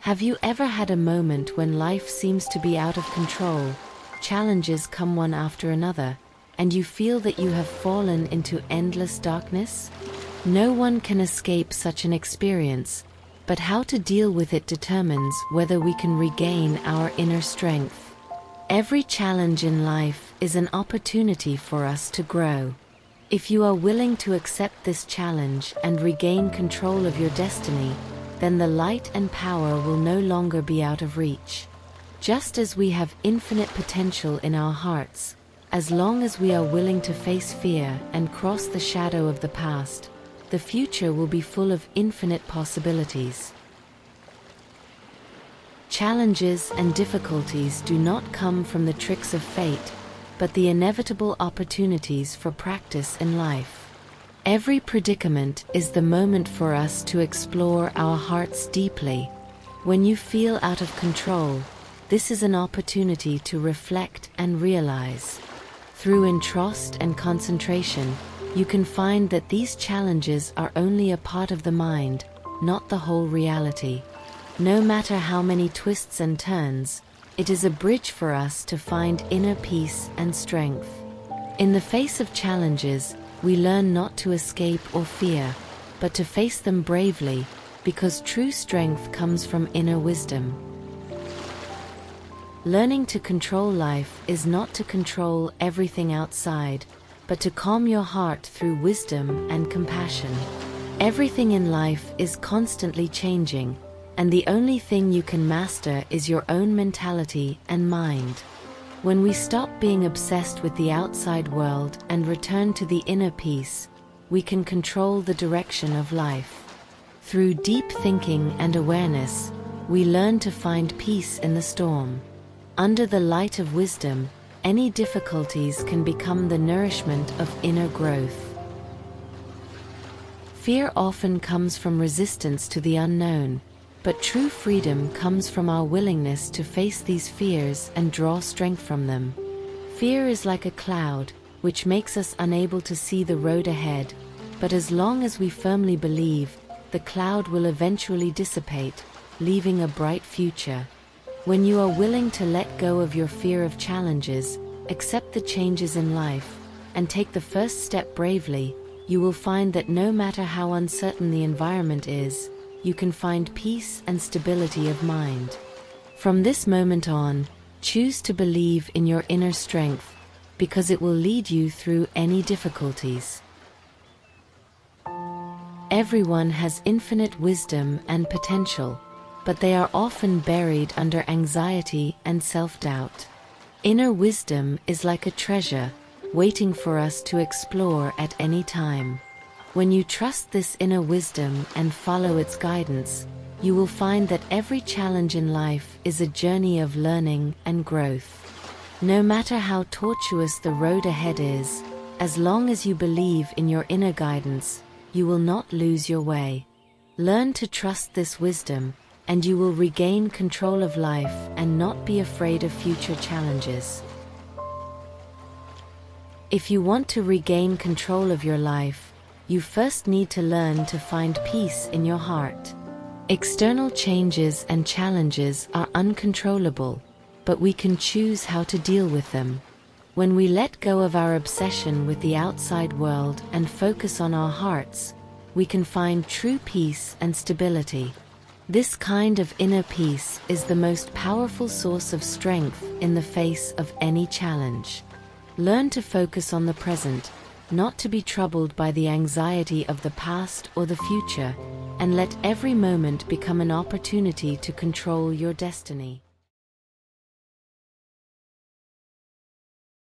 Have you ever had a moment when life seems to be out of control, challenges come one after another, and you feel that you have fallen into endless darkness? No one can escape such an experience, but how to deal with it determines whether we can regain our inner strength. Every challenge in life is an opportunity for us to grow. If you are willing to accept this challenge and regain control of your destiny, then the light and power will no longer be out of reach. Just as we have infinite potential in our hearts, as long as we are willing to face fear and cross the shadow of the past, the future will be full of infinite possibilities. Challenges and difficulties do not come from the tricks of fate, but the inevitable opportunities for practice in life. Every predicament is the moment for us to explore our hearts deeply. When you feel out of control, this is an opportunity to reflect and realize. Through introspect and concentration, you can find that these challenges are only a part of the mind, not the whole reality. No matter how many twists and turns, it is a bridge for us to find inner peace and strength. In the face of challenges, we learn not to escape or fear, but to face them bravely, because true strength comes from inner wisdom. Learning to control life is not to control everything outside, but to calm your heart through wisdom and compassion. Everything in life is constantly changing, and the only thing you can master is your own mentality and mind. When we stop being obsessed with the outside world and return to the inner peace, we can control the direction of life. Through deep thinking and awareness, we learn to find peace in the storm. Under the light of wisdom, any difficulties can become the nourishment of inner growth. Fear often comes from resistance to the unknown, but true freedom comes from our willingness to face these fears and draw strength from them. Fear is like a cloud, which makes us unable to see the road ahead, but as long as we firmly believe, the cloud will eventually dissipate, leaving a bright future. When you are willing to let go of your fear of challenges, accept the changes in life, and take the first step bravely, you will find that no matter how uncertain the environment is, you can find peace and stability of mind. From this moment on, choose to believe in your inner strength, because it will lead you through any difficulties. Everyone has infinite wisdom and potential, but they are often buried under anxiety and self-doubt. Inner wisdom is like a treasure, waiting for us to explore at any time. When you trust this inner wisdom and follow its guidance, you will find that every challenge in life is a journey of learning and growth. No matter how tortuous the road ahead is, as long as you believe in your inner guidance, you will not lose your way. Learn to trust this wisdom, and you will regain control of life and not be afraid of future challenges. If you want to regain control of your life, you first need to learn to find peace in your heart. External changes and challenges are uncontrollable, but we can choose how to deal with them. When we let go of our obsession with the outside world and focus on our hearts, we can find true peace and stability. This kind of inner peace is the most powerful source of strength in the face of any challenge. Learn to focus on the present, not to be troubled by the anxiety of the past or the future, and let every moment become an opportunity to control your destiny.